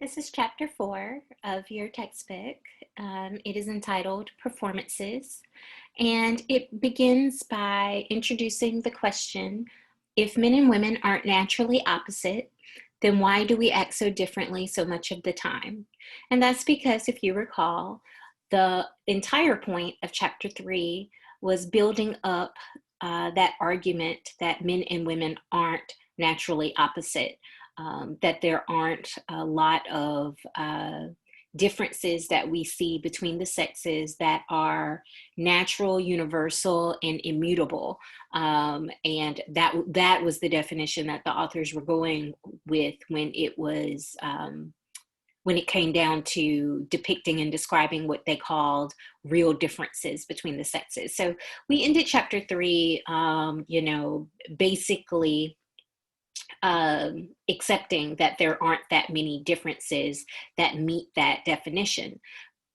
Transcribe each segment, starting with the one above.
This is chapter 4 of your textbook. It is entitled Performances, and it begins by introducing the question, if men and women aren't naturally opposite, then why do we act so differently so much of the time? And that's because, if you recall, the entire point of chapter 3 was building up that argument that men and women aren't naturally opposite, that there aren't a lot of differences that we see between the sexes that are natural, universal, and immutable. And that was the definition that the authors were going with when it came down to depicting and describing what they called real differences between the sexes. So we ended chapter 3, basically accepting that there aren't that many differences that meet that definition.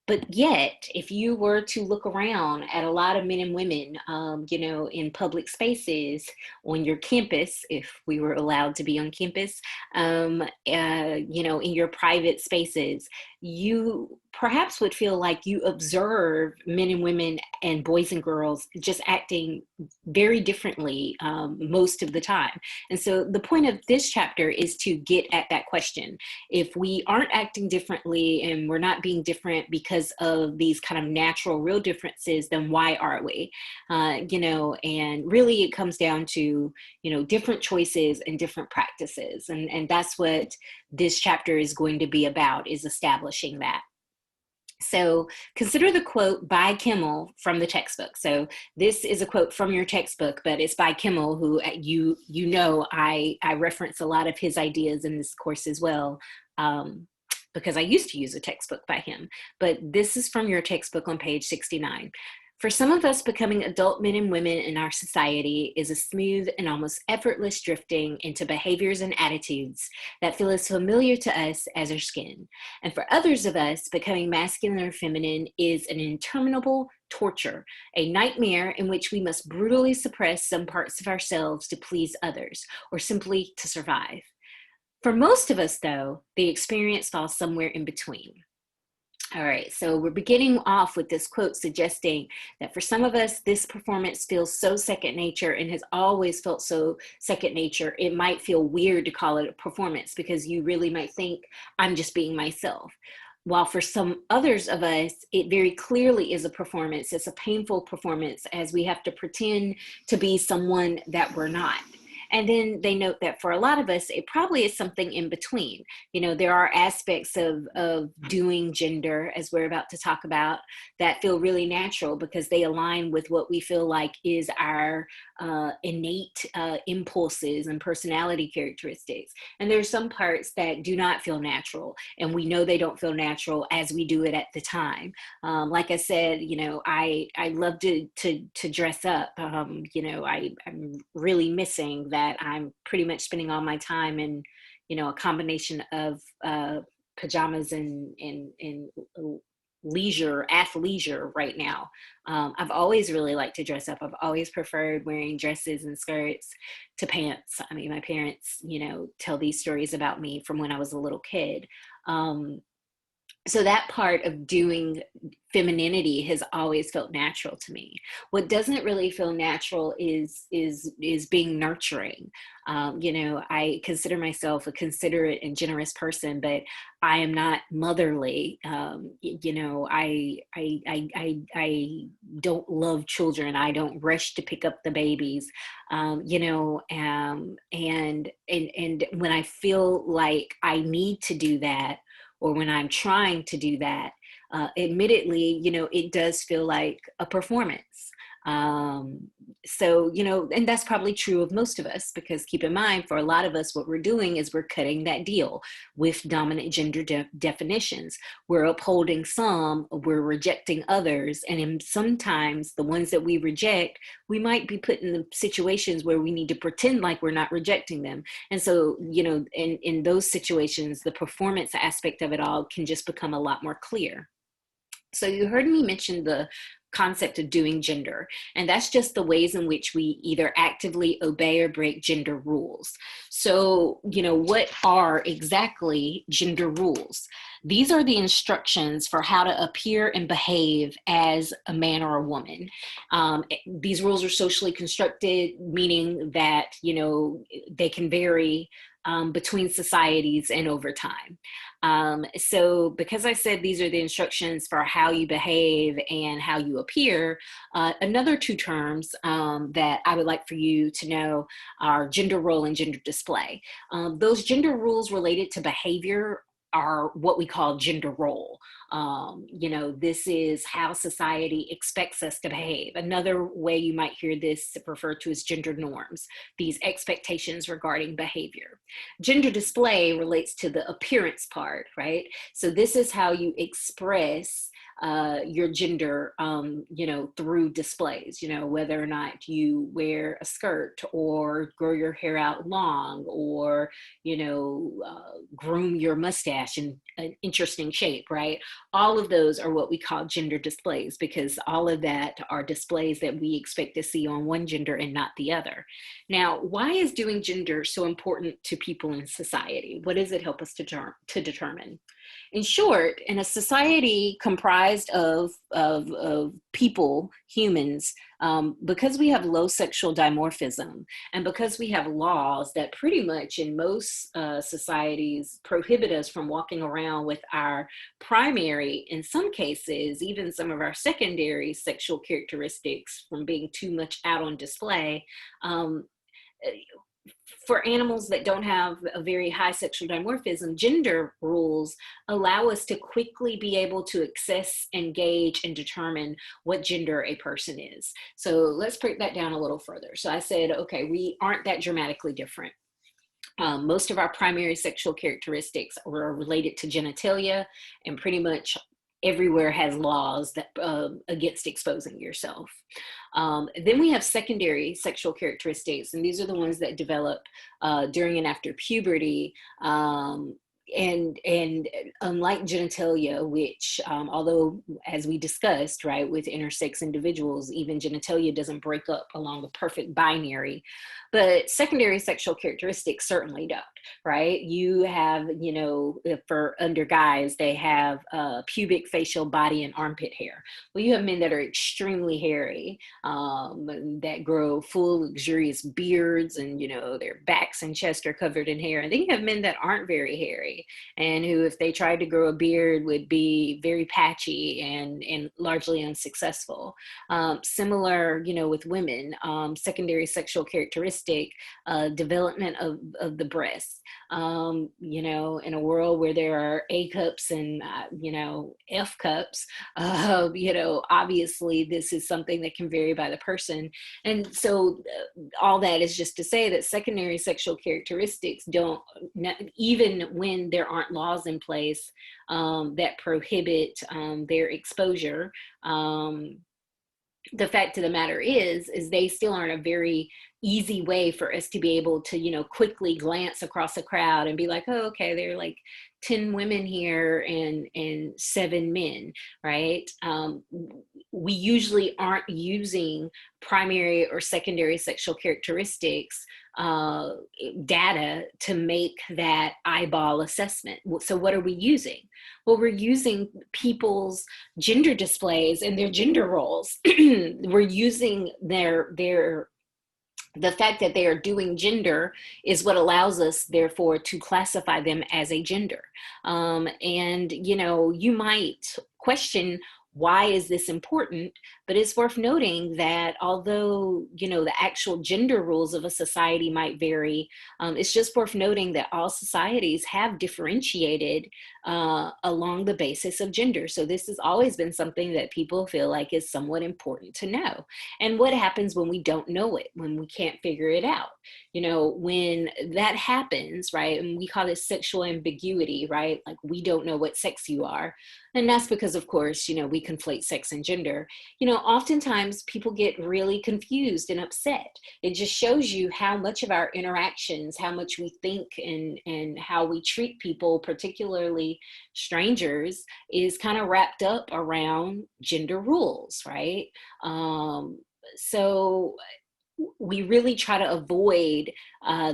But yet, if you were to look around at a lot of men and women, in public spaces, on your campus, if we were allowed to be on campus, in your private spaces, you perhaps would feel like you observe men and women and boys and girls just acting very differently most of the time. And so the point of this chapter is to get at that question. If we aren't acting differently and we're not being different because of these kind of natural, real differences, then why are we? And really it comes down to, different choices and different practices. And that's what this chapter is going to be about, is establishing that. So consider the quote by Kimmel from the textbook. So this is a quote from your textbook, but it's by Kimmel, who I reference a lot of his ideas in this course as well, because I used to use a textbook by him. But this is from your textbook on page 69. For some of us, becoming adult men and women in our society is a smooth and almost effortless drifting into behaviors and attitudes that feel as familiar to us as our skin. And for others of us, becoming masculine or feminine is an interminable torture, a nightmare in which we must brutally suppress some parts of ourselves to please others, or simply to survive. For most of us, though, the experience falls somewhere in between. All right, so we're beginning off with this quote suggesting that for some of us, this performance feels so second nature and has always felt so second nature, it might feel weird to call it a performance because you really might think, I'm just being myself. While for some others of us, it very clearly is a performance. It's a painful performance as we have to pretend to be someone that we're not. And then they note that for a lot of us, it probably is something in between. There are aspects of doing gender, as we're about to talk about, that feel really natural because they align with what we feel like is our innate impulses and personality characteristics. And there's some parts that do not feel natural, and we know they don't feel natural as we do it at the time. Like I said, I love to dress up. I'm really missing that. I'm pretty much spending all my time in, a combination of pajamas and leisure, athleisure right now. I've always really liked to dress up. I've always preferred wearing dresses and skirts to pants. I mean, my parents, tell these stories about me from when I was a little kid. So that part of doing femininity has always felt natural to me. What doesn't really feel natural is being nurturing. I consider myself a considerate and generous person, but I am not motherly. I don't love children. I don't rush to pick up the babies. And when I feel like I need to do that, or when I'm trying to do that, admittedly, it does feel like a performance. And that's probably true of most of us, because keep in mind, for a lot of us, what we're doing is we're cutting that deal with dominant gender definitions. We're upholding some, we're rejecting others. And sometimes the ones that we reject, we might be put in situations where we need to pretend like we're not rejecting them. And so, in those situations, the performance aspect of it all can just become a lot more clear. So you heard me mention the concept of doing gender. And that's just the ways in which we either actively obey or break gender rules. So, what are exactly gender rules? These are the instructions for how to appear and behave as a man or a woman. These rules are socially constructed, meaning that, they can vary between societies and over time. So because I said these are the instructions for how you behave and how you appear, another two terms that I would like for you to know are gender role and gender display. Those gender rules related to behavior are what we call gender role. This is how society expects us to behave. Another way you might hear this referred to as gender norms, these expectations regarding behavior. Gender display relates to the appearance part, right? So this is how you express your gender, through displays, whether or not you wear a skirt or grow your hair out long or, groom your mustache in an interesting shape, right? All of those are what we call gender displays because all of that are displays that we expect to see on one gender and not the other. Now, why is doing gender so important to people in society? What does it help us to determine? In short, in a society comprised of people, humans, because we have low sexual dimorphism and because we have laws that pretty much in most societies prohibit us from walking around with our primary, in some cases, even some of our secondary sexual characteristics from being too much out on display, um, for animals that don't have a very high sexual dimorphism, gender rules allow us to quickly be able to access, engage, and determine what gender a person is. So let's break that down a little further. So I said, okay, we aren't that dramatically different. Most of our primary sexual characteristics are related to genitalia, and pretty much everywhere has laws that against exposing yourself. Then we have secondary sexual characteristics, and these are the ones that develop during and after puberty. And unlike genitalia, which although as we discussed, right, with intersex individuals, even genitalia doesn't break up along a perfect binary, but secondary sexual characteristics certainly don't, right? You have, for under guys, they have pubic, facial, body, and armpit hair. Well, you have men that are extremely hairy, that grow full, luxurious beards, and, their backs and chest are covered in hair. And then you have men that aren't very hairy and who, if they tried to grow a beard, would be very patchy and largely unsuccessful. Similar, with women, secondary sexual characteristics, development of the breasts. In a world where there are A cups and, F cups, obviously this is something that can vary by the person. And so all that is just to say that secondary sexual characteristics don't, even when there aren't laws in place that prohibit their exposure, the fact of the matter is they still aren't a very easy way for us to be able to, quickly glance across a crowd and be like, oh, okay, there are like 10 women here and 7 men, right? We usually aren't using primary or secondary sexual characteristics data to make that eyeball assessment. So what are we using? Well, we're using people's gender displays and their gender roles. We're using the fact that they are doing gender is what allows us, therefore, to classify them as a gender. And, you might question, why is this important? But it's worth noting that although, the actual gender rules of a society might vary, it's just worth noting that all societies have differentiated along the basis of gender. So this has always been something that people feel like is somewhat important to know. And what happens when we don't know it, when we can't figure it out? When that happens, right, and we call this sexual ambiguity, right? Like we don't know what sex you are. And that's because, of course, we conflate sex and gender, oftentimes people get really confused and upset. It just shows you how much of our interactions, how much we think, and how we treat people, particularly strangers, is kind of wrapped up around gender rules, right? So we really try to avoid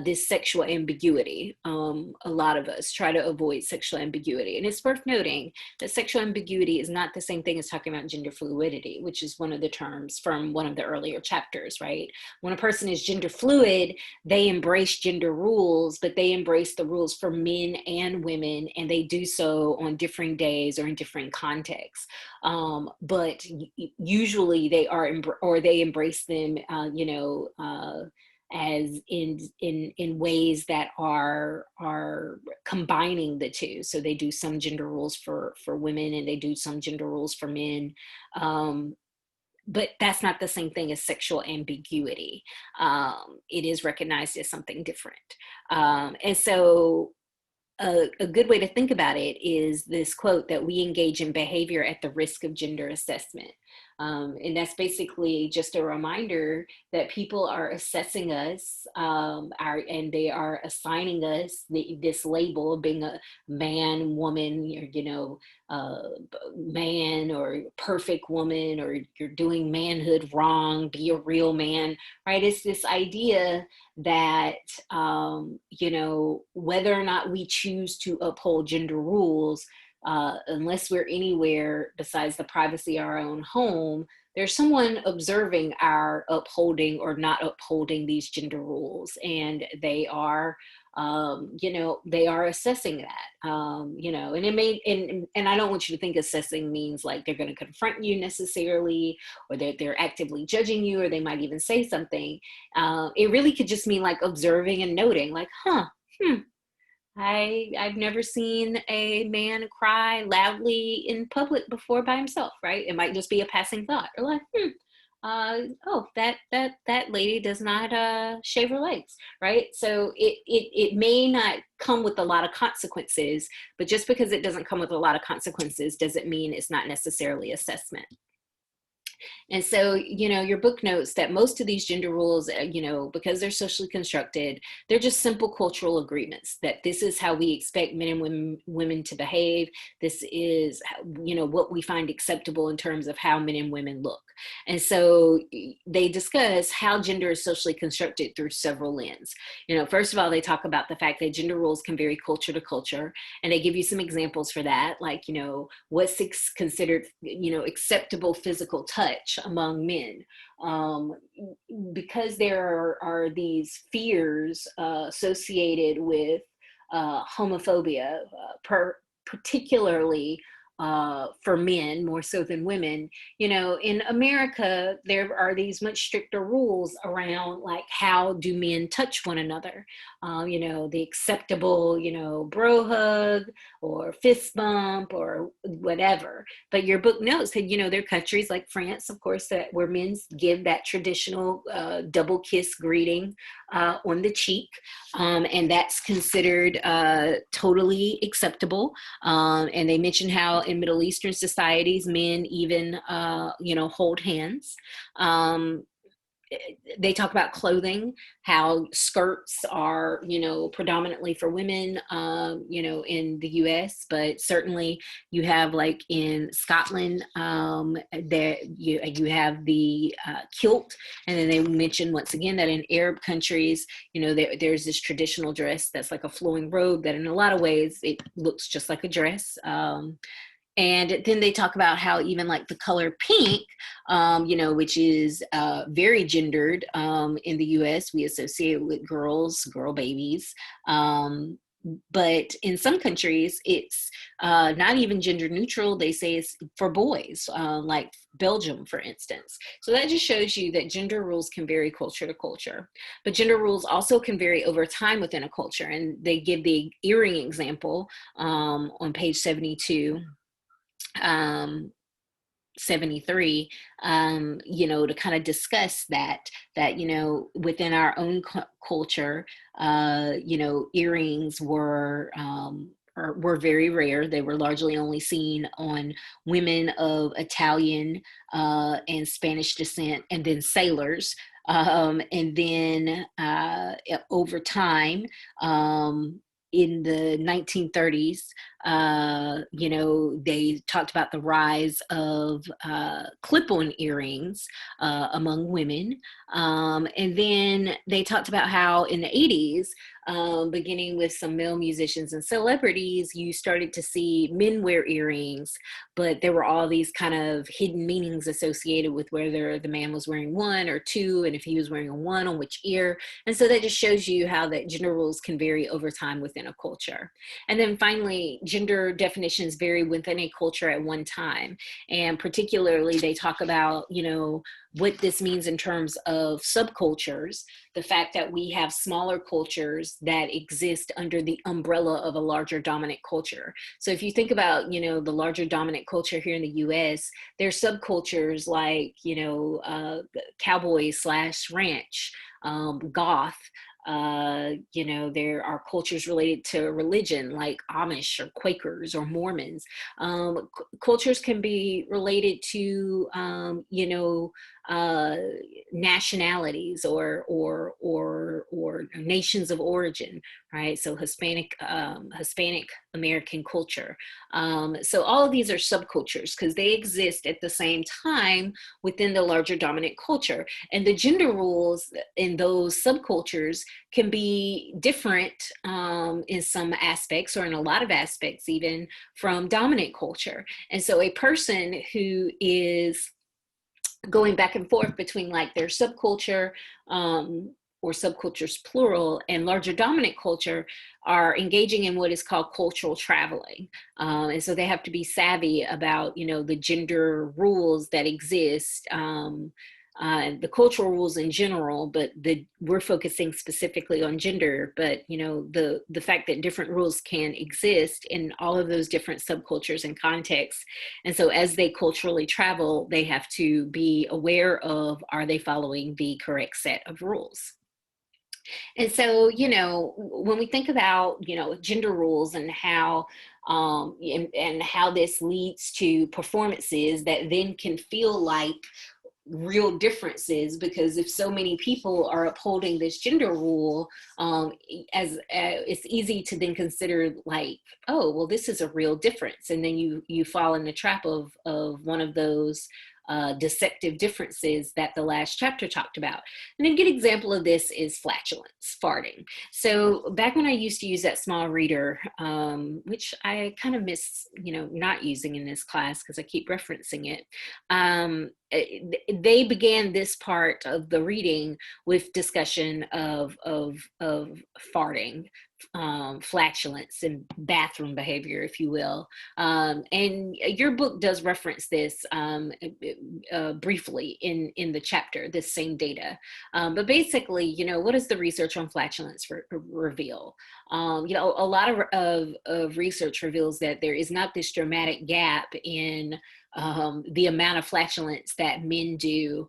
this sexual ambiguity. A lot of us try to avoid sexual ambiguity. And it's worth noting that sexual ambiguity is not the same thing as talking about gender fluidity, which is one of the terms from one of the earlier chapters, right? When a person is gender fluid, they embrace gender rules, but they embrace the rules for men and women, and they do so on differing days or in different contexts. But usually they are, or they embrace them, as in ways that are combining the two. So they do some gender rules for women, and they do some gender rules for men. But that's not the same thing as sexual ambiguity. It is recognized as something different. And so a good way to think about it is this quote that we engage in behavior at the risk of gender assessment. And that's basically just a reminder that people are assessing us, and they are assigning us this label of being a man, woman, man, or perfect woman, or you're doing manhood wrong, be a real man, right? It's this idea that, whether or not we choose to uphold gender rules, unless we're anywhere besides the privacy of our own home, there's someone observing our upholding or not upholding these gender rules, and they are, they are assessing that, and it may, and I don't want you to think assessing means like they're going to confront you necessarily, or they're actively judging you, or they might even say something. It really could just mean like observing and noting, like, I've never seen a man cry loudly in public before by himself, right? It might just be a passing thought, or like, oh, that lady does not shave her legs, right? So it may not come with a lot of consequences, but just because it doesn't come with a lot of consequences doesn't mean it's not necessarily assessment. And so, your book notes that most of these gender rules, because they're socially constructed, they're just simple cultural agreements that this is how we expect men and women to behave. This is, what we find acceptable in terms of how men and women look. And so they discuss how gender is socially constructed through several lenses. First of all, they talk about the fact that gender rules can vary culture to culture, and they give you some examples for that, like, what's considered, acceptable physical touch among men, because there are these fears associated with homophobia, particularly for men more so than women. In America, there are these much stricter rules around like how do men touch one another. The acceptable, bro hug or fist bump or whatever. But your book notes that, there are countries like France, of course, where men give that traditional double kiss greeting on the cheek. And that's considered totally acceptable. And they mention how in Middle Eastern societies, men even, hold hands. They talk about clothing, how skirts are, predominantly for women, in the US, but certainly you have like in Scotland, there you have the kilt. And then they mention once again that in Arab countries, there's this traditional dress that's like a flowing robe that in a lot of ways it looks just like a dress. And then they talk about how even like the color pink, which is very gendered in the US, we associate with girl babies. But in some countries, it's not even gender neutral. They say it's for boys, like Belgium, for instance. So that just shows you that gender rules can vary culture to culture. But gender rules also can vary over time within a culture. And they give the earring example on page 72. 73, to kind of discuss that within our own culture, earrings were were very rare. They were largely only seen on women of Italian and Spanish descent, and then sailors. And then over time, in the 1930s, they talked about the rise of clip-on earrings among women. And then they talked about how in the 80s, beginning with some male musicians and celebrities, you started to see men wear earrings, but there were all these kind of hidden meanings associated with whether the man was wearing one or two, and if he was wearing a one on which ear. And so that just shows you how that gender roles can vary over time within a culture. And then finally, gender definitions vary within a culture at one time. And particularly, they talk about, what this means in terms of subcultures, the fact that we have smaller cultures that exist under the umbrella of a larger dominant culture. So if you think about, the larger dominant culture here in the US, there's subcultures like, cowboy slash ranch, goth. There are cultures related to religion like Amish or Quakers or Mormons. Cultures can be related to, uh, nationalities or nations of origin, right? So Hispanic American culture. So all of these are subcultures because they exist at the same time within the larger dominant culture. And the gender rules in those subcultures can be different in some aspects, or in a lot of aspects even, from dominant culture. And so a person who is going back and forth between like their subculture or subcultures plural and larger dominant culture are engaging in what is called cultural traveling. And so they have to be savvy about, the gender rules that exist, the cultural rules in general, but we're focusing specifically on gender. But the fact that different rules can exist in all of those different subcultures and contexts, and so as they culturally travel, they have to be aware of, are they following the correct set of rules? And so, when we think about, gender rules and how and how this leads to performances that then can feel like real differences, because if so many people are upholding this gender rule, as it's easy to then consider like, oh, well, this is a real difference, and then you fall in the trap of one of those deceptive differences that the last chapter talked about. And a good example of this is flatulence, farting. So back when I used to use that small reader, which I kind of miss, not using in this class because I keep referencing it, they began this part of the reading with discussion of farting, flatulence, and bathroom behavior, if you will. And your book does reference this briefly in the chapter, this same data. But basically, what does the research on flatulence reveal? A lot of research reveals that there is not this dramatic gap in the amount of flatulence that men do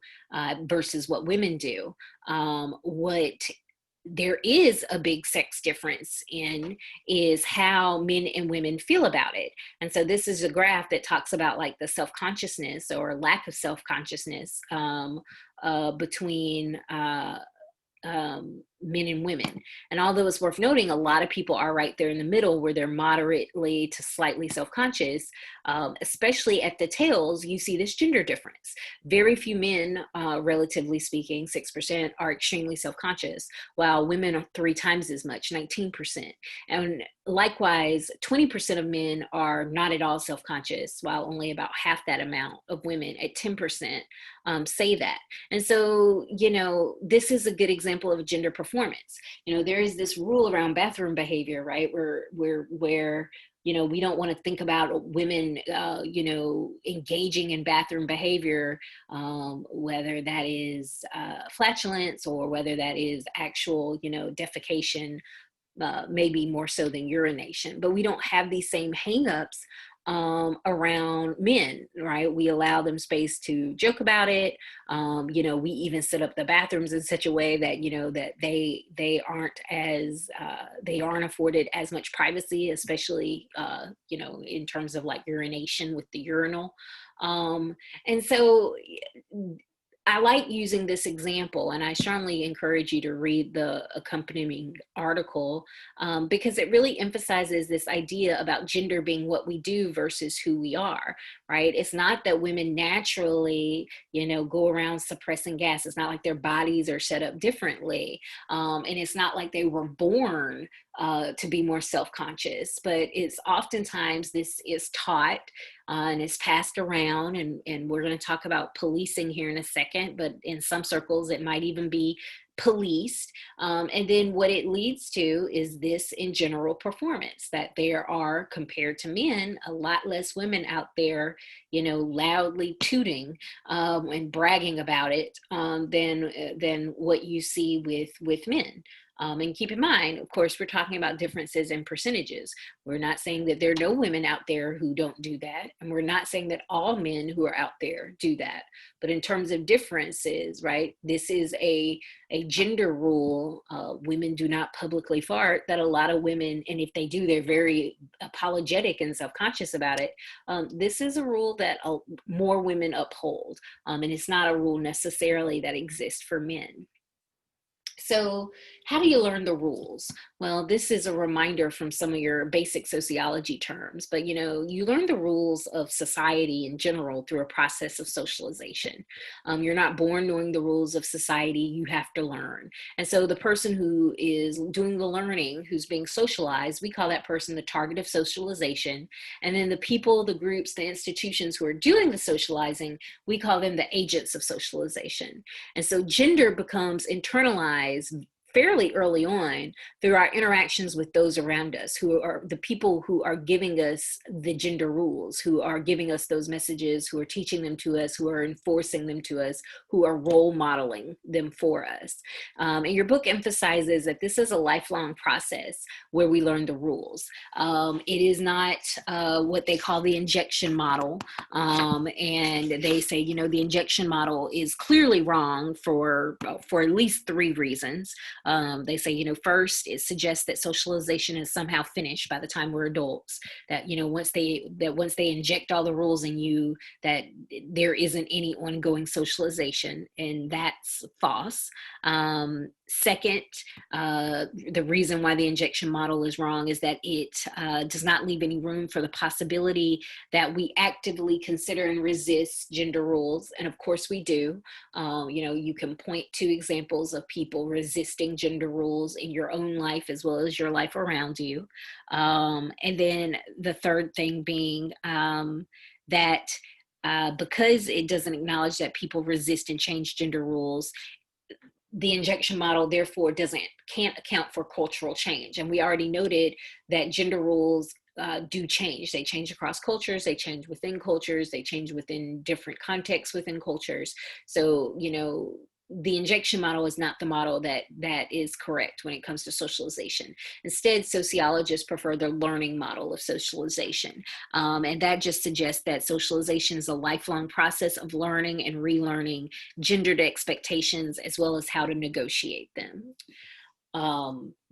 versus what women do. What there is a big sex difference in is how men and women feel about it. And so this is a graph that talks about like the self-consciousness or lack of self-consciousness between men and women. And although it's worth noting, a lot of people are right there in the middle where they're moderately to slightly self-conscious, especially at the tails, you see this gender difference. Very few men, relatively speaking, 6% are extremely self-conscious, while women are 3 times as much, 19%. And likewise, 20% of men are not at all self-conscious, while only about half that amount of women at 10% say that. And so, this is a good example of a gender performance. There is this rule around bathroom behavior, right? Where we don't want to think about women, engaging in bathroom behavior, whether that is flatulence or whether that is actual, defecation, maybe more so than urination. But we don't have these same hangups around men, right? We allow them space to joke about it. We even set up the bathrooms in such a way that, that they aren't afforded as much privacy, especially, in terms of like urination with the urinal. And so I like using this example, and I strongly encourage you to read the accompanying article, because it really emphasizes this idea about gender being what we do versus who we are, right? It's not that women naturally, go around suppressing gas. It's not like their bodies are set up differently. And it's not like they were born to be more self-conscious, but it's oftentimes this is taught, and it's passed around, and we're going to talk about policing here in a second, but in some circles it might even be policed. And then what it leads to is this in general performance, that there are, compared to men, a lot less women out there, loudly tooting, and bragging about it, than what you see with men. And keep in mind, of course, we're talking about differences in percentages. We're not saying that there are no women out there who don't do that. And we're not saying that all men who are out there do that. But in terms of differences, right, this is a gender rule. Women do not publicly fart, that a lot of women, and if they do, they're very apologetic and self-conscious about it. This is a rule that more women uphold. And it's not a rule necessarily that exists for men. So how do you learn the rules? Well, this is a reminder from some of your basic sociology terms, but you learn the rules of society in general through a process of socialization. You're not born knowing the rules of society, you have to learn. And so the person who is doing the learning, who's being socialized, we call that person the target of socialization. And then the people, the groups, the institutions who are doing the socializing, we call them the agents of socialization. And so gender becomes internalized fairly early on through our interactions with those around us, who are the people who are giving us the gender rules, who are giving us those messages, who are teaching them to us, who are enforcing them to us, who are role modeling them for us. And your book emphasizes that this is a lifelong process where we learn the rules. It is not what they call the injection model. And they say, the injection model is clearly wrong for at least three reasons. They say, first, it suggests that socialization is somehow finished by the time we're adults. That once they inject all the rules in you, that there isn't any ongoing socialization, and that's false. Second, the reason why the injection model is wrong is that it does not leave any room for the possibility that we actively consider and resist gender rules. And of course we do. You can point to examples of people resisting gender rules in your own life as well as your life around you. And then the third thing being that because it doesn't acknowledge that people resist and change gender rules, the injection model therefore can't account for cultural change. And we already noted that gender rules do change. They change across cultures, they change within cultures, they change within different contexts within cultures. So, the injection model is not the model that is correct when it comes to socialization. Instead, sociologists prefer the learning model of socialization. And that just suggests that socialization is a lifelong process of learning and relearning gendered expectations, as well as how to negotiate them.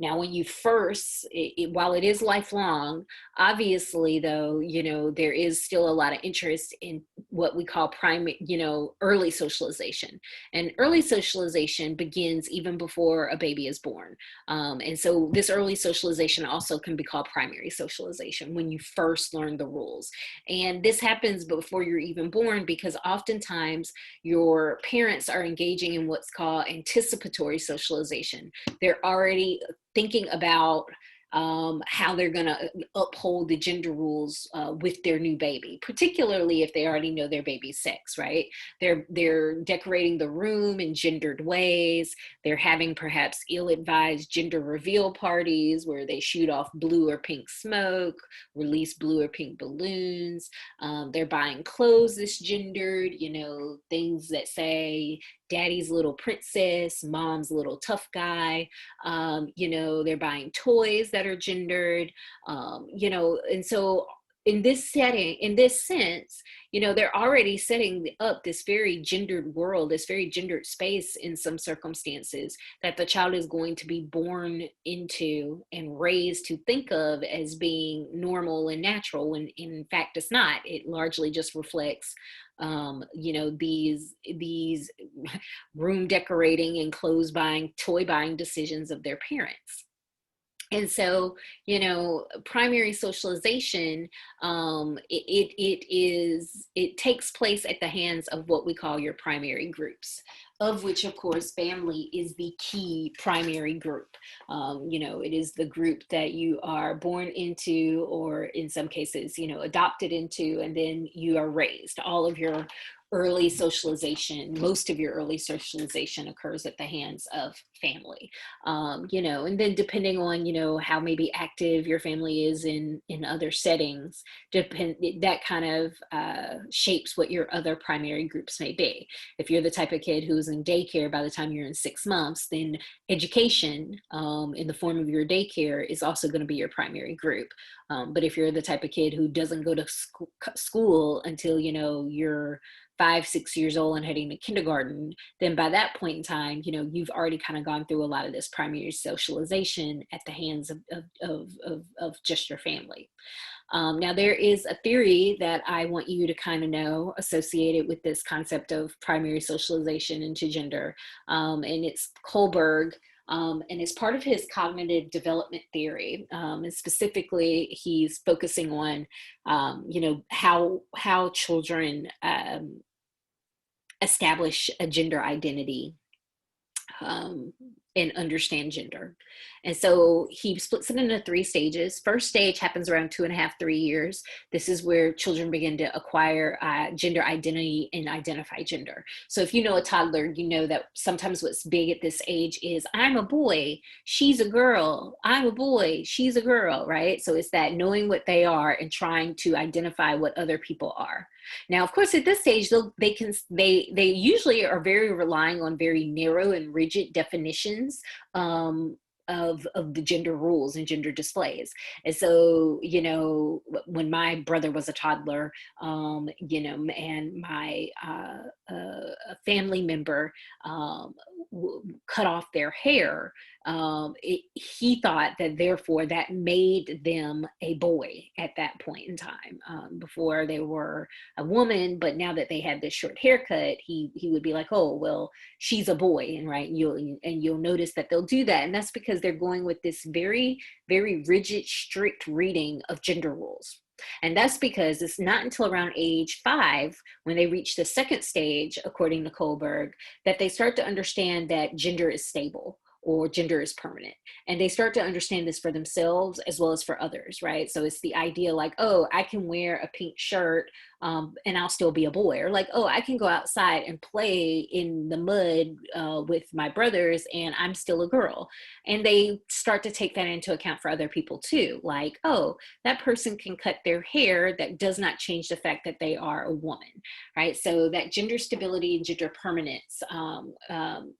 Now, when you first, while it is lifelong, obviously, though, there is still a lot of interest in what we call early socialization. And early socialization begins even before a baby is born. And so this early socialization also can be called primary socialization, when you first learn the rules. And this happens before you're even born, because oftentimes your parents are engaging in what's called anticipatory socialization. They're already thinking about how they're going to uphold the gender rules with their new baby, particularly if they already know their baby's sex, right? They're decorating the room in gendered ways. They're having perhaps ill-advised gender reveal parties where they shoot off blue or pink smoke, release blue or pink balloons. They're buying clothes that's gendered, things that say daddy's little princess, mom's little tough guy. They're buying toys that are gendered, and so in this setting, in this sense, they're already setting up this very gendered world, this very gendered space in some circumstances that the child is going to be born into and raised to think of as being normal and natural, when in fact it's not. It largely just reflects these room decorating and clothes buying, toy buying decisions of their parents. And so, primary socialization, it takes place at the hands of what we call your primary groups, of which, of course, family is the key primary group. It is the group that you are born into, or in some cases, adopted into, and then you are raised. All of your early socialization, most of your early socialization occurs at the hands of family. And then depending on, how maybe active your family is in other settings, that kind of shapes what your other primary groups may be. If you're the type of kid who's in daycare by the time you're in 6 months, then education in the form of your daycare is also going to be your primary group. But if you're the type of kid who doesn't go to school until, you're 5, 6 years old and heading to kindergarten, then by that point in time, you've already kind of gone through a lot of this primary socialization at the hands of just your family. Now, there is a theory that I want you to kind of know associated with this concept of primary socialization into gender, and it's Kohlberg. And it's part of his cognitive development theory. And specifically, he's focusing on, how children establish a gender identity and understand gender. And so he splits it into 3 stages. First stage happens around 2.5, 3 years. This is where children begin to acquire gender identity and identify gender. So if you know a toddler, you know that sometimes what's big at this age is, I'm a boy, she's a girl, I'm a boy, she's a girl, right? So it's that knowing what they are and trying to identify what other people are. Now, of course, at this stage, they usually are very relying on very narrow and rigid definitions of the gender rules and gender displays. And so, when my brother was a toddler, and my family member cut off their hair, he thought that therefore that made them a boy at that point in time. Before they were a woman, but now that they had this short haircut, he would be like, oh, well, she's a boy, and right, you'll notice that they'll do that, and that's because they're going with this very, very rigid, strict reading of gender rules. And that's because it's not until around age 5, when they reach the second stage, according to Kohlberg, that they start to understand that gender is stable or gender is permanent. And they start to understand this for themselves as well as for others, right? So it's the idea like, oh, I can wear a pink shirt and I'll still be a boy. Or like, oh, I can go outside and play in the mud with my brothers and I'm still a girl. And they start to take that into account for other people too. Like, oh, that person can cut their hair. That does not change the fact that they are a woman, right? So that gender stability and gender permanence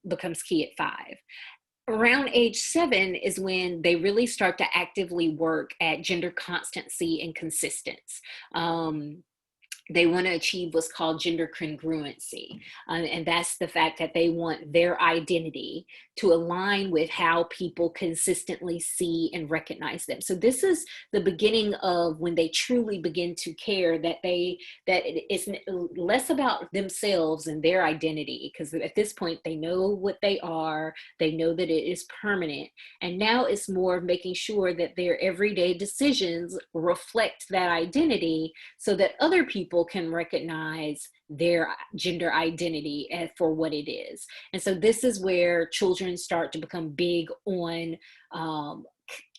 becomes key at 5. Around age 7 is when they really start to actively work at gender constancy and consistency. They want to achieve what's called gender congruency. And that's the fact that they want their identity to align with how people consistently see and recognize them. So this is the beginning of when they truly begin to care that it's less about themselves and their identity, because at this point they know what they are, they know that it is permanent. And now it's more of making sure that their everyday decisions reflect that identity so that other people can recognize their gender identity for what it is. And so this is where children start to become big on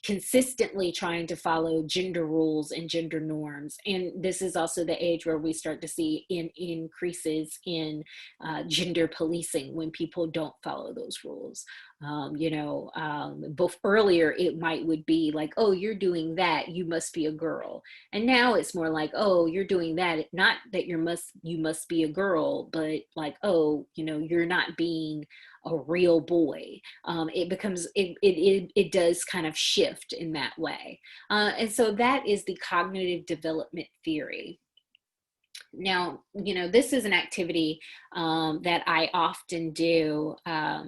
consistently trying to follow gender rules and gender norms. And this is also the age where we start to see increases in gender policing when people don't follow those rules. Both earlier it would be like, oh, you're doing that, you must be a girl. And now it's more like, oh, you're doing that, not that you must be a girl, but like, oh, you're not being a real boy. It becomes, it does kind of shift in that way. And so that is the cognitive development theory. Now, this is an activity that I often do uh,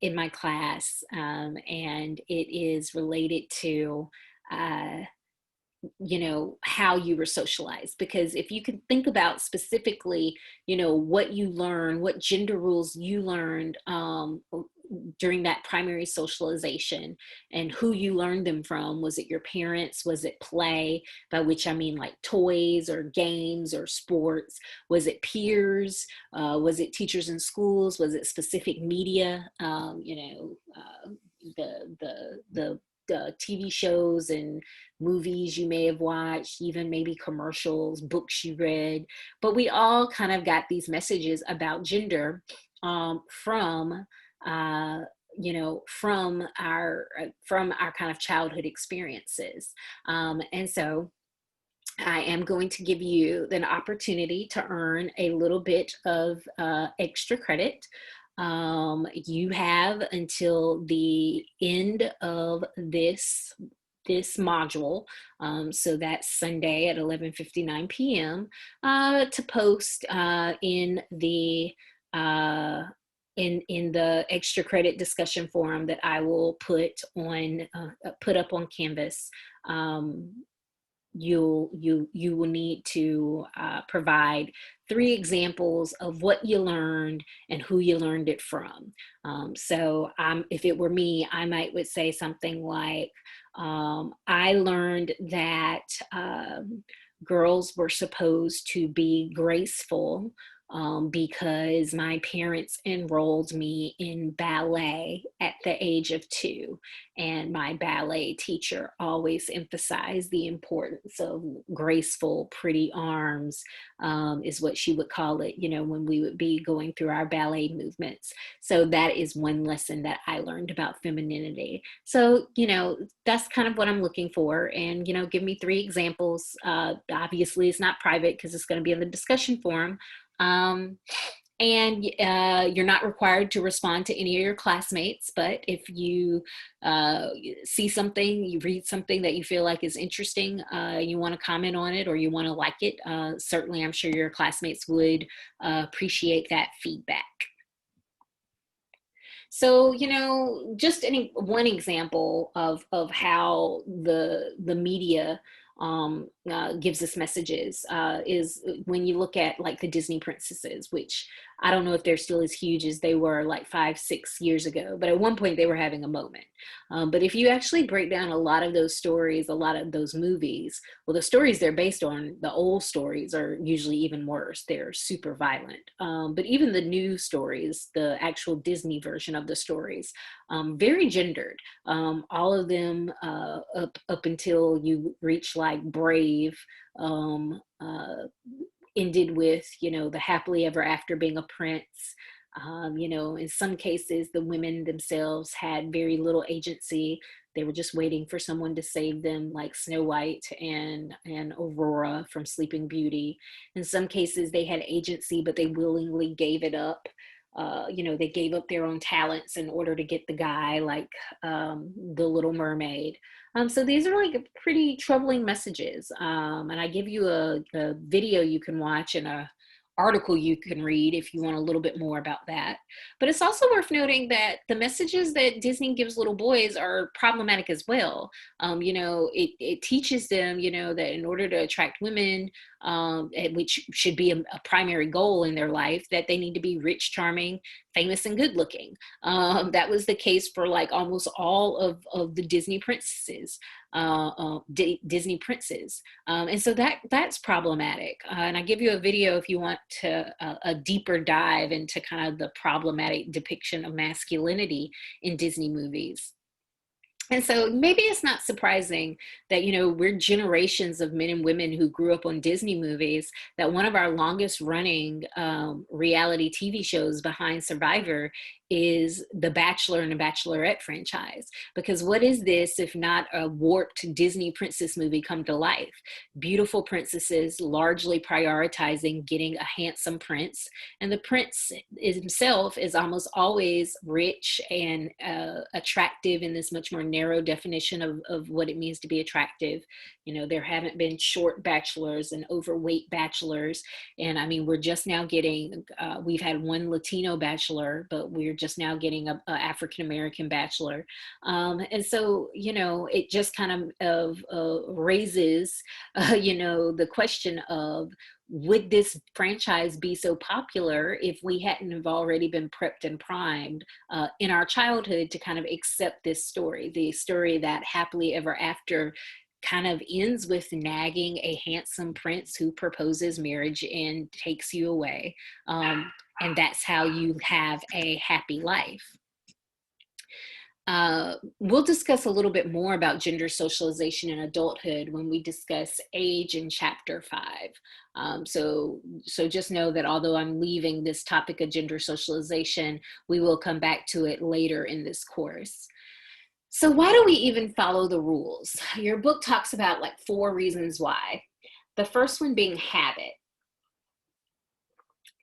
in my class, and it is related to uh, how you were socialized. Because if you can think about specifically what you learned, what gender rules you learned during that primary socialization, and who you learned them from. Was it your parents? Was it play, by which I mean like toys or games or sports? Was it peers? Was it teachers in schools? Was it specific media? The TV shows and movies you may have watched, even maybe commercials, books you read. But we all kind of got these messages about gender from uh, from our kind of childhood experiences. And so I am going to give you an opportunity to earn a little bit of extra credit. You have until the end of this module, so that's Sunday at 11:59 p.m. To post in the extra credit discussion forum that I will put up on Canvas. You will need to provide 3 examples of what you learned and who you learned it from. So if it were me, I would say something like, I learned that girls were supposed to be graceful because my parents enrolled me in ballet at the age of 2. And my ballet teacher always emphasized the importance of graceful, pretty arms, is what she would call it, when we would be going through our ballet movements. So that is one lesson that I learned about femininity. So, that's kind of what I'm looking for. And, give me 3 examples. Obviously, it's not private because it's going to be in the discussion forum. And you're not required to respond to any of your classmates, but if you see something, you read something that you feel like is interesting, you want to comment on it or you want to like it, certainly I'm sure your classmates would appreciate that feedback. So, just one example of how the media gives us messages is when you look at like the Disney princesses, which I don't know if they're still as huge as they were like 5-6 years ago, but at one point they were having a moment. But if you actually break down a lot of those stories, a lot of those movies, well, the stories they're based on, the old stories, are usually even worse. They're super violent. But even the new stories, the actual Disney version of the stories, very gendered. All of them up until you reach like Brave, ended with, the happily ever after being a prince. In some cases, the women themselves had very little agency. They were just waiting for someone to save them, like Snow White and Aurora from Sleeping Beauty. In some cases, they had agency, but they willingly gave it up. They gave up their own talents in order to get the guy, like the Little Mermaid. So these are like pretty troubling messages. And I give you a video you can watch and a article you can read if you want a little bit more about that. But it's also worth noting that the messages that Disney gives little boys are problematic as well. It teaches them, that in order to attract women, which should be a primary goal in their life, that they need to be rich, charming, famous, and good looking. That was the case for like almost all of the Disney princesses. Disney princes. And so that's problematic. And I give you a video if you want to a deeper dive into kind of the problematic depiction of masculinity in Disney movies. And so maybe it's not surprising that, we're generations of men and women who grew up on Disney movies, that one of our longest running reality TV shows behind Survivor is The Bachelor and the Bachelorette franchise. Because what is this if not a warped Disney princess movie come to life? Beautiful princesses largely prioritizing getting a handsome prince, and the prince himself is almost always rich and attractive in this much more narrow definition of what it means to be attractive. There haven't been short bachelors and overweight bachelors. And I mean, we're just now getting, we've had one Latino bachelor, but we're just now getting a African American bachelor. And so, it just kind of raises, the question of, would this franchise be so popular if we hadn't have already been prepped and primed in our childhood to kind of accept this story, the story that happily ever after kind of ends with nagging a handsome prince who proposes marriage and takes you away. And that's how you have a happy life. We'll discuss a little bit more about gender socialization in adulthood when we discuss age in chapter 5. So just know that although I'm leaving this topic of gender socialization, we will come back to it later in this course. So why do we even follow the rules? Your book talks about like 4 reasons why. The first one being habit.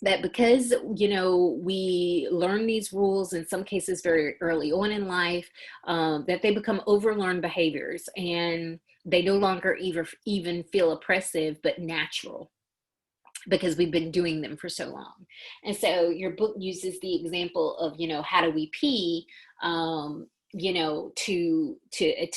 That because, we learn these rules in some cases very early on in life, that they become overlearned behaviors and they no longer even feel oppressive, but natural, because we've been doing them for so long. And so your book uses the example of, how do we pee, to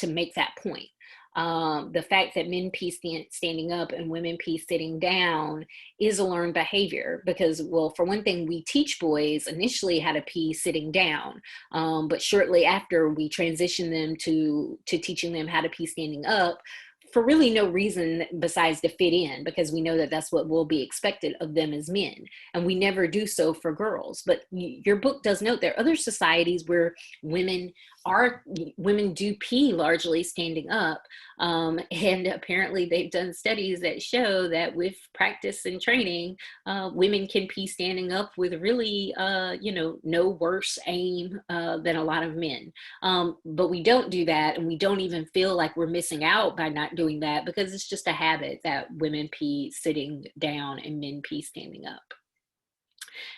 make that point. The fact that men pee standing up and women pee sitting down is a learned behavior because, well, for one thing, we teach boys initially how to pee sitting down, but shortly after we transition them to teaching them how to pee standing up, for really no reason besides to fit in, because we know that that's what will be expected of them as men. And we never do so for girls. But your book does note there are other societies where women do pee largely standing up. And apparently they've done studies that show that with practice and training, women can pee standing up with really, no worse aim than a lot of men. But we don't do that, and we don't even feel like we're missing out by not doing that, because it's just a habit that women pee sitting down and men pee standing up.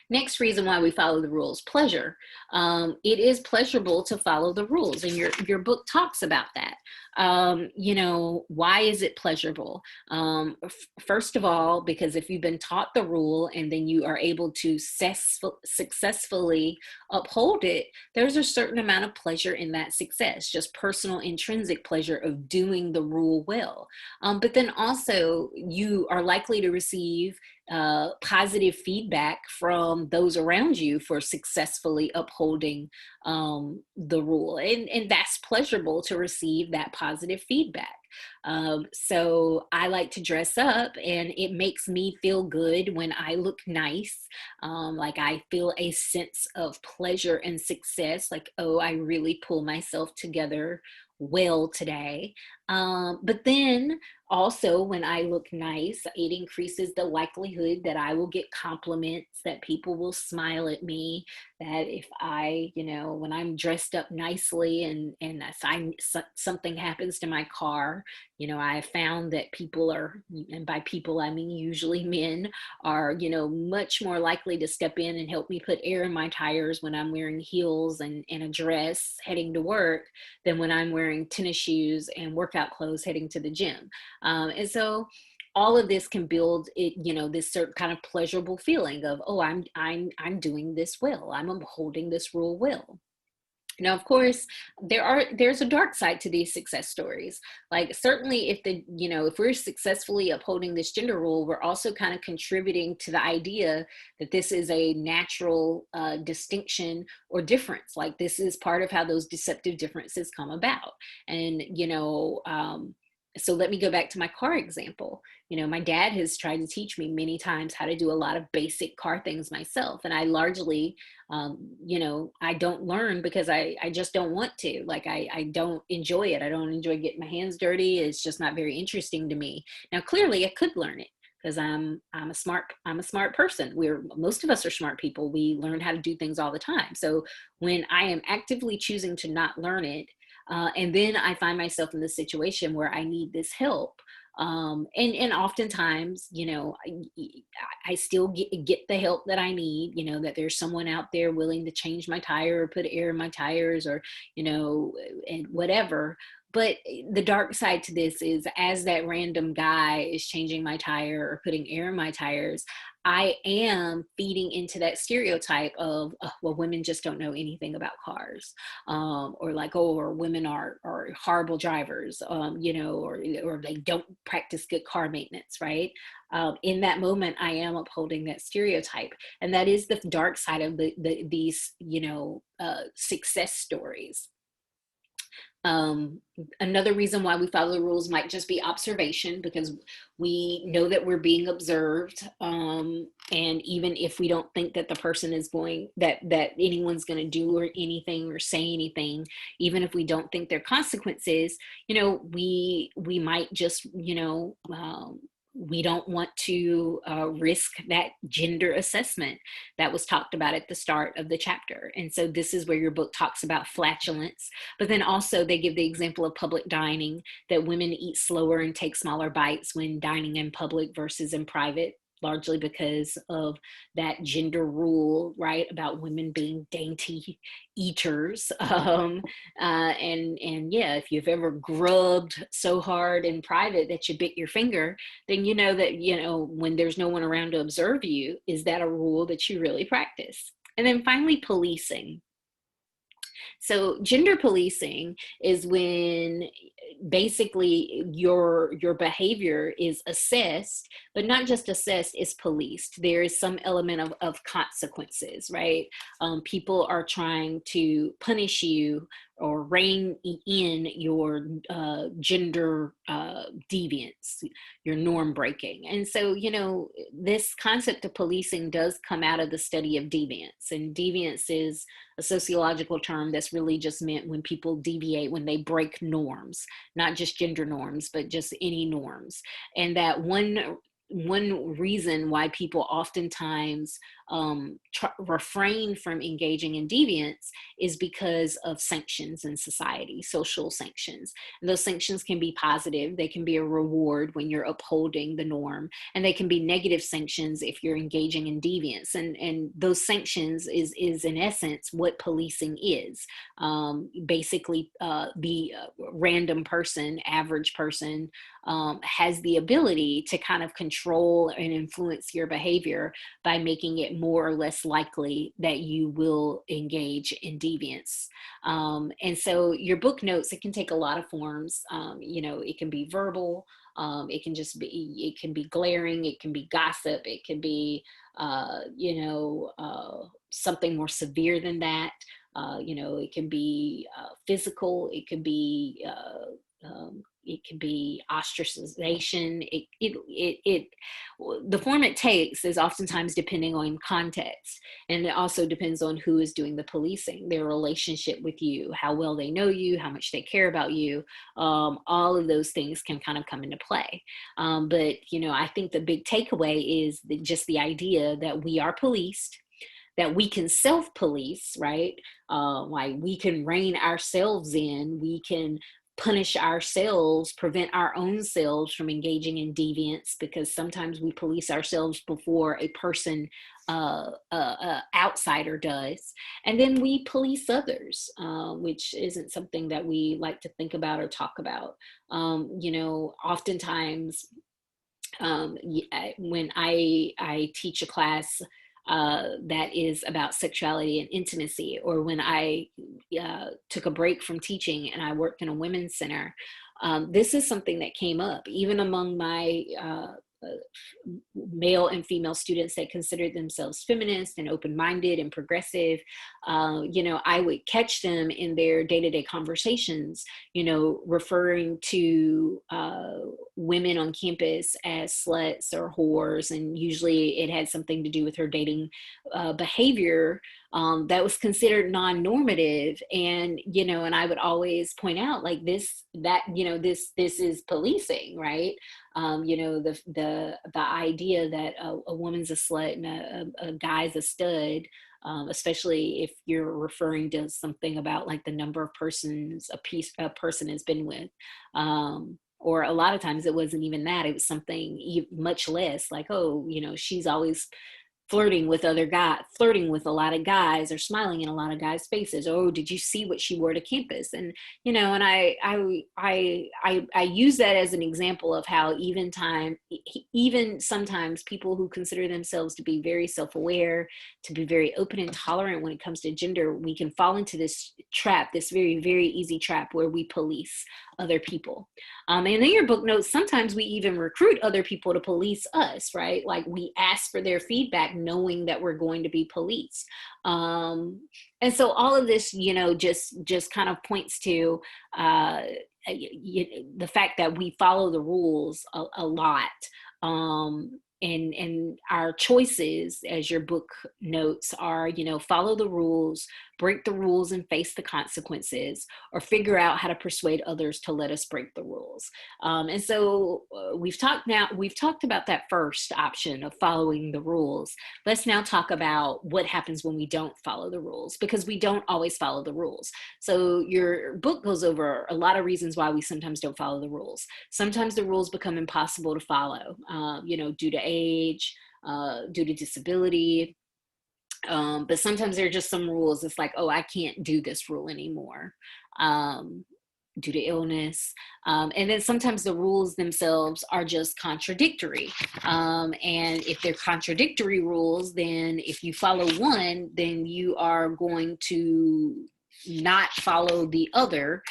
Next reason why we follow the rules: pleasure. It is pleasurable to follow the rules, and your book talks about that. Why is it pleasurable? First of all, because if you've been taught the rule and then you are able to successfully uphold it, there's a certain amount of pleasure in that success, just personal intrinsic pleasure of doing the rule well. But then also you are likely to receive positive feedback from those around you for successfully upholding the rule. And that's pleasurable to receive that positive feedback. So I like to dress up, and it makes me feel good when I look nice. Like I feel a sense of pleasure and success, like, oh, I really pull myself together well today. But then also, when I look nice, it increases the likelihood that I will get compliments, that people will smile at me, that if I, when I'm dressed up nicely and something happens to my car, I found that people are, and by people I mean usually men, are, much more likely to step in and help me put air in my tires when I'm wearing heels and a dress heading to work than when I'm wearing tennis shoes and workout clothes heading to the gym. And so all of this can build it, this certain kind of pleasurable feeling of, oh, I'm doing this well. I'm upholding this rule well. Now, of course, there's a dark side to these success stories. Like certainly if we're successfully upholding this gender rule, we're also kind of contributing to the idea that this is a natural distinction or difference. Like this is part of how those deceptive differences come about. And, so let me go back to my car example. My dad has tried to teach me many times how to do a lot of basic car things myself. And I largely, I don't learn because I just don't want to. Like I don't enjoy it. I don't enjoy getting my hands dirty. It's just not very interesting to me. Now, clearly I could learn it. because I'm a smart person. We're Most of us are smart people. We learn how to do things all the time. So when I am actively choosing to not learn it, and then I find myself in the situation where I need this help. And oftentimes, I still get the help that I need, that there's someone out there willing to change my tire or put air in my tires, or, and whatever. But the dark side to this is, as that random guy is changing my tire or putting air in my tires, I am feeding into that stereotype of, well, women just don't know anything about cars, or like, oh, or women are horrible drivers, or they don't practice good car maintenance, right? In that moment, I am upholding that stereotype, and that is the dark side of these, success stories. Um, Another reason why we follow the rules might just be observation, because we know that we're being observed. And even if we don't think that the person is that anyone's going to do or anything or say anything, even if we don't think there are consequences, we might just, we don't want to risk that gender assessment that was talked about at the start of the chapter. And so this is where your book talks about flatulence, but then also they give the example of public dining, that women eat slower and take smaller bites when dining in public versus in private, largely because of that gender rule, right, about women being dainty eaters. And yeah, if you've ever grubbed so hard in private that you bit your finger, then you know that, when there's no one around to observe you, is that a rule that you really practice? And then finally, policing. So gender policing is when basically your behavior is assessed, but not just assessed, it's policed. There is some element of consequences, right? People are trying to punish you or rein in your gender deviance, your norm breaking. And so, this concept of policing does come out of the study of deviance. And deviance is a sociological term that's really just meant when people deviate, when they break norms, not just gender norms, but just any norms. And that one reason why people oftentimes refrain from engaging in deviance is because of sanctions in society, social sanctions. And those sanctions can be positive. They can be a reward when you're upholding the norm, and they can be negative sanctions if you're engaging in deviance. And those sanctions is in essence what policing is. Basically, the random person, average person, has the ability to kind of control and influence your behavior by making it more or less likely that you will engage in deviance. And so your book notes, it can take a lot of forms. It can be verbal. It can be glaring. It can be gossip. It can be, something more severe than that. It can be physical. It can be ostracization. The form it takes is oftentimes depending on context, and it also depends on who is doing the policing, their relationship with you, how well they know you, how much they care about you. All of those things can kind of come into play. But I think the big takeaway is just the idea that we are policed, that we can self-police, right? Like we can rein ourselves in, we can punish ourselves, prevent our own selves from engaging in deviance, because sometimes we police ourselves before a person, outsider does. And then we police others, which isn't something that we like to think about or talk about. Oftentimes, when I teach a class that is about sexuality and intimacy, or when I took a break from teaching and I worked in a women's center, this is something that came up even among my male and female students that considered themselves feminist and open-minded and progressive. I would catch them in their day-to-day conversations, referring to women on campus as sluts or whores, and usually it had something to do with her dating behavior, that was considered non-normative. And, and I would always point out like this is policing, right? The idea that a woman's a slut and a guy's a stud, especially if you're referring to something about like the number of persons a person has been with. Or a lot of times it wasn't even that, it was something much less, like, oh, she's always flirting with a lot of guys, or smiling in a lot of guys' faces. Oh, did you see what she wore to campus? And and I use that as an example of how even sometimes people who consider themselves to be very self-aware, to be very open and tolerant when it comes to gender, we can fall into this trap, this very, very easy trap where we police other people. And in your book notes, sometimes we even recruit other people to police us, right? Like we ask for their feedback knowing that we're going to be policed. And so all of this, just kind of points to the fact that we follow the rules a lot. And our choices, as your book notes, are, follow the rules, break the rules and face the consequences, or figure out how to persuade others to let us break the rules. And so we've talked about that first option of following the rules. Let's now talk about what happens when we don't follow the rules, because we don't always follow the rules. So your book goes over a lot of reasons why we sometimes don't follow the rules. Sometimes the rules become impossible to follow, due to age, due to disability. But sometimes there are just some rules. It's like, oh, I can't do this rule anymore, due to illness. And then sometimes the rules themselves are just contradictory. And if they're contradictory rules, then if you follow one, then you are going to not follow the other,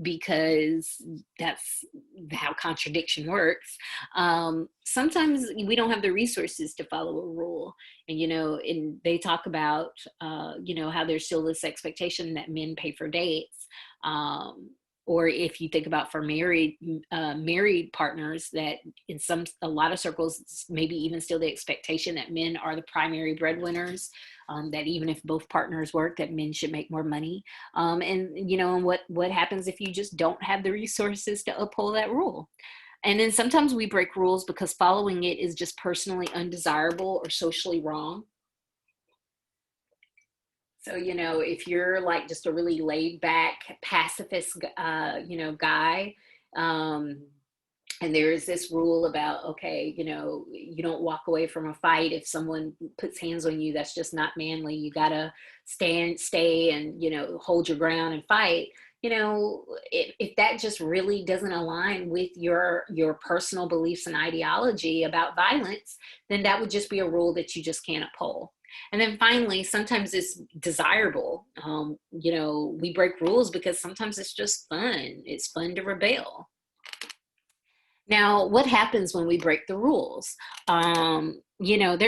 because that's how contradiction works. Sometimes we don't have the resources to follow a rule. And, and they talk about, how there's still this expectation that men pay for dates. Or if you think about for married partners, that in a lot of circles, maybe even still the expectation that men are the primary breadwinners, that even if both partners work, that men should make more money. And what happens if you just don't have the resources to uphold that rule? And then sometimes we break rules because following it is just personally undesirable or socially wrong. So, if you're like just a really laid back pacifist, guy, and there is this rule about, okay, you don't walk away from a fight if someone puts hands on you. That's just not manly. You gotta stay and, hold your ground and fight. If that just really doesn't align with your personal beliefs and ideology about violence, then that would just be a rule that you just can't uphold. And then finally, sometimes it's desirable. We break rules because sometimes it's just fun. It's fun to rebel. Now, what happens when we break the rules? There are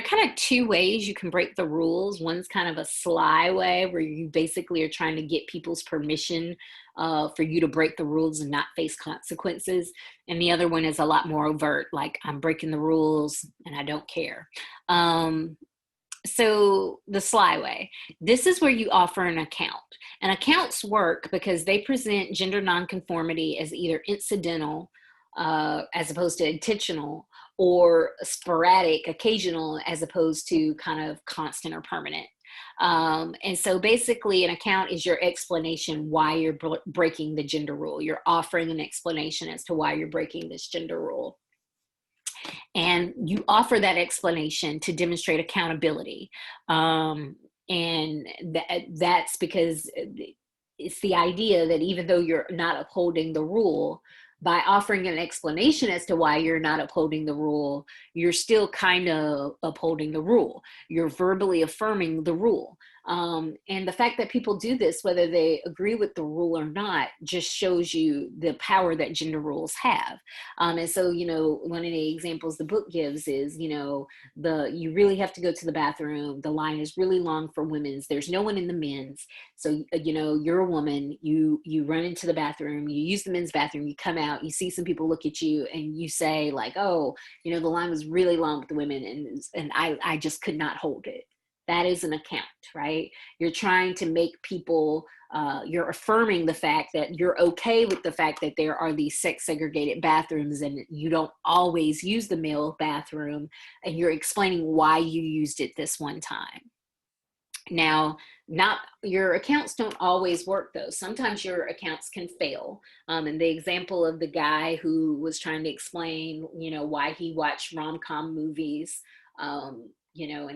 kind of two ways you can break the rules. One's kind of a sly way where you basically are trying to get people's permission for you to break the rules and not face consequences. And the other one is a lot more overt, like I'm breaking the rules and I don't care. So the sly way, this is where you offer an account. And accounts work because they present gender nonconformity as either incidental, as opposed to intentional, or sporadic, occasional, as opposed to kind of constant or permanent. And so basically an account is your explanation why you're breaking the gender rule. You're offering an explanation as to why you're breaking this gender rule. And you offer that explanation to demonstrate accountability. And that's because it's the idea that even though you're not upholding the rule, by offering an explanation as to why you're not upholding the rule, you're still kind of upholding the rule. You're verbally affirming the rule. And the fact that people do this, whether they agree with the rule or not, just shows you the power that gender rules have. And so, one of the examples the book gives is, you really have to go to the bathroom. The line is really long for women's. There's no one in the men's. So, you're a woman, you run into the bathroom, you use the men's bathroom, you come out, you see some people look at you and you say like, oh, the line was really long with the women and I just could not hold it. That is an account, right? You're trying to make people, you're affirming the fact that you're okay with the fact that there are these sex segregated bathrooms and you don't always use the male bathroom, and you're explaining why you used it this one time. Now, not your accounts don't always work though. Sometimes your accounts can fail. And the example of the guy who was trying to explain, why he watched rom-com movies, and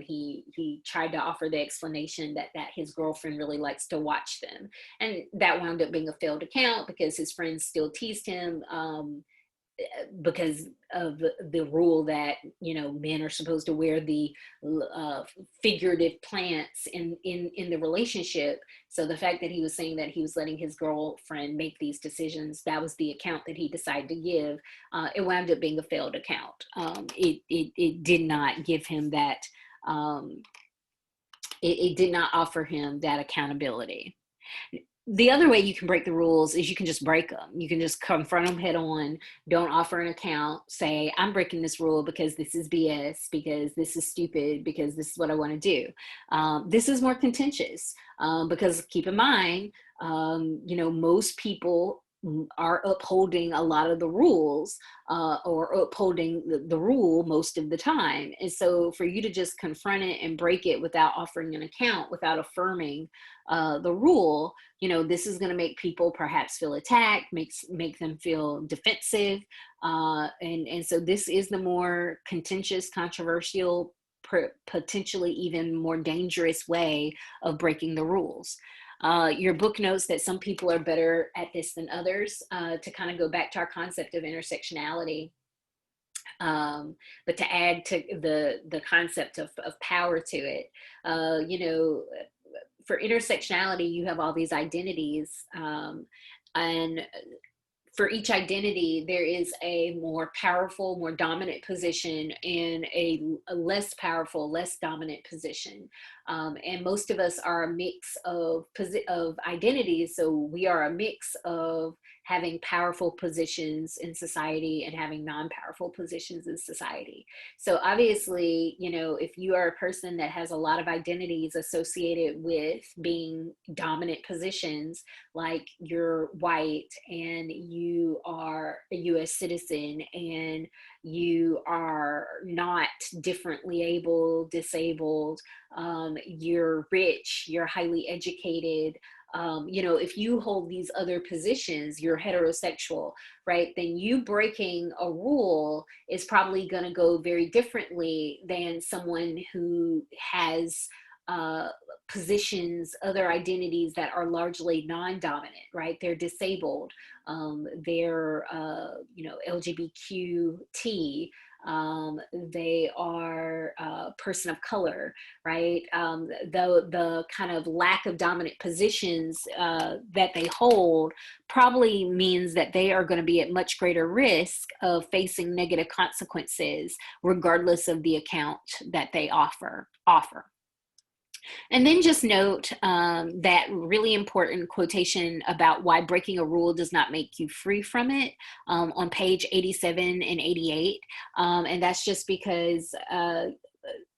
he tried to offer the explanation that his girlfriend really likes to watch them, and that wound up being a failed account because his friends still teased him. Because of the rule that men are supposed to wear the uh, figurative plants in the relationship. So the fact that he was saying that he was letting his girlfriend make these decisions, that was the account that he decided to give. It wound up being a failed account. It did not give him that. It did not offer him that accountability. The other way you can break the rules is you can just break them. You can just confront them head on. Don't offer an account. Say, I'm breaking this rule because this is BS, because this is stupid, because this is what I want to do. This is more contentious because keep in mind, most people are upholding a lot of the rules or upholding the rule most of the time. And so for you to just confront it and break it without offering an account, without affirming the rule, this is going to make people perhaps feel attacked, make them feel defensive. And so this is the more contentious, controversial, potentially even more dangerous way of breaking the rules. Your book notes that some people are better at this than others, to kind of go back to our concept of intersectionality. But to add to the concept of power to it, for intersectionality, you have all these identities, and for each identity, there is a more powerful, more dominant position and a less powerful, less dominant position. And most of us are a mix of identities. So we are a mix of having powerful positions in society and having non-powerful positions in society. So obviously, if you are a person that has a lot of identities associated with being dominant positions, like you're white and you are a US citizen and you are not differently able, disabled, you're rich, you're highly educated, if you hold these other positions, you're heterosexual, right? Then you breaking a rule is probably going to go very differently than someone who has positions, other identities that are largely non-dominant, right? They're disabled, they're, LGBTQT, they are a person of color, right? The kind of lack of dominant positions that they hold probably means that they are going to be at much greater risk of facing negative consequences, regardless of the account that they offer. And then just note that really important quotation about why breaking a rule does not make you free from it, on page 87 and 88. And that's just because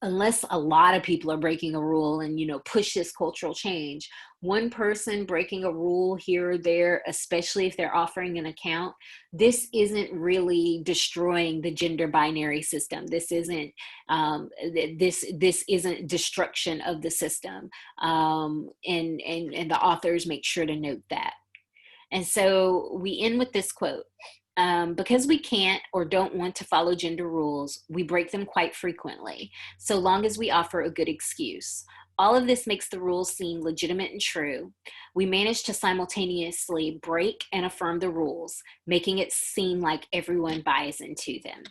unless a lot of people are breaking a rule and push this cultural change, one person breaking a rule here or there, especially if they're offering an account, this isn't really destroying the gender binary system. This isn't this isn't destruction of the system, and the authors make sure to note that. And so we end with this quote. Because we can't or don't want to follow gender rules, we break them quite frequently, so long as we offer a good excuse. All of this makes the rules seem legitimate and true. We manage to simultaneously break and affirm the rules, making it seem like everyone buys into them.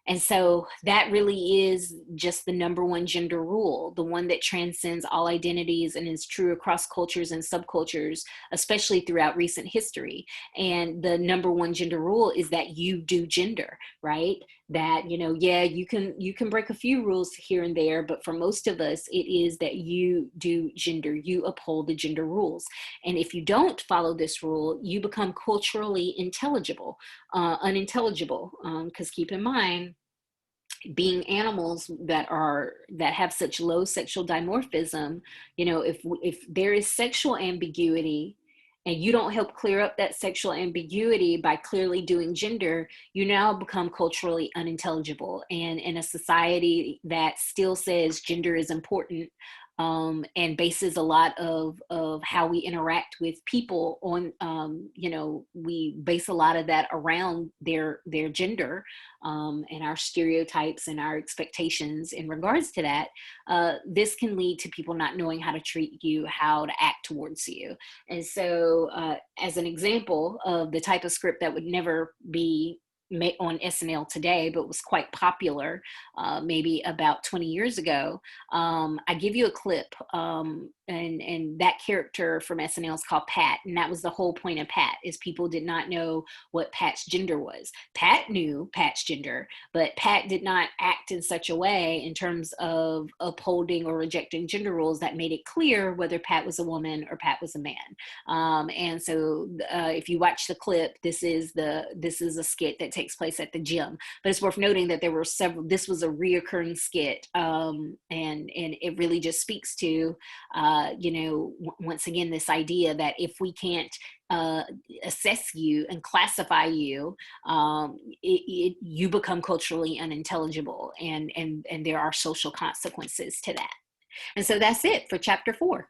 And so that really is just the number one gender rule, the one that transcends all identities and is true across cultures and subcultures, especially throughout recent history. And the number one gender rule is that you do gender, right? That, yeah, you can break a few rules here and there, but for most of us, it is that you do gender, you uphold the gender rules. And if you don't follow this rule, you become culturally unintelligible, because keep in mind, being animals that have such low sexual dimorphism, if there is sexual ambiguity and you don't help clear up that sexual ambiguity by clearly doing gender, you now become culturally unintelligible. And in a society that still says gender is important, and bases a lot of how we interact with people on, we base a lot of that around their gender, and our stereotypes and our expectations in regards to that. This can lead to people not knowing how to treat you, how to act towards you. And so, as an example of the type of script that would never be on SNL today, but was quite popular maybe about 20 years ago. I give you a clip, and that character from SNL is called Pat, and that was the whole point of Pat, is people did not know what Pat's gender was. Pat knew Pat's gender, but Pat did not act in such a way in terms of upholding or rejecting gender roles that made it clear whether Pat was a woman or Pat was a man. And so, if you watch the clip, this is a skit that takes place at the gym. But it's worth noting that there were several. This was a reoccurring skit, and it really just speaks to, once again, this idea that if we can't assess you and classify you, you become culturally unintelligible, and there are social consequences to that. And so that's it for chapter 4.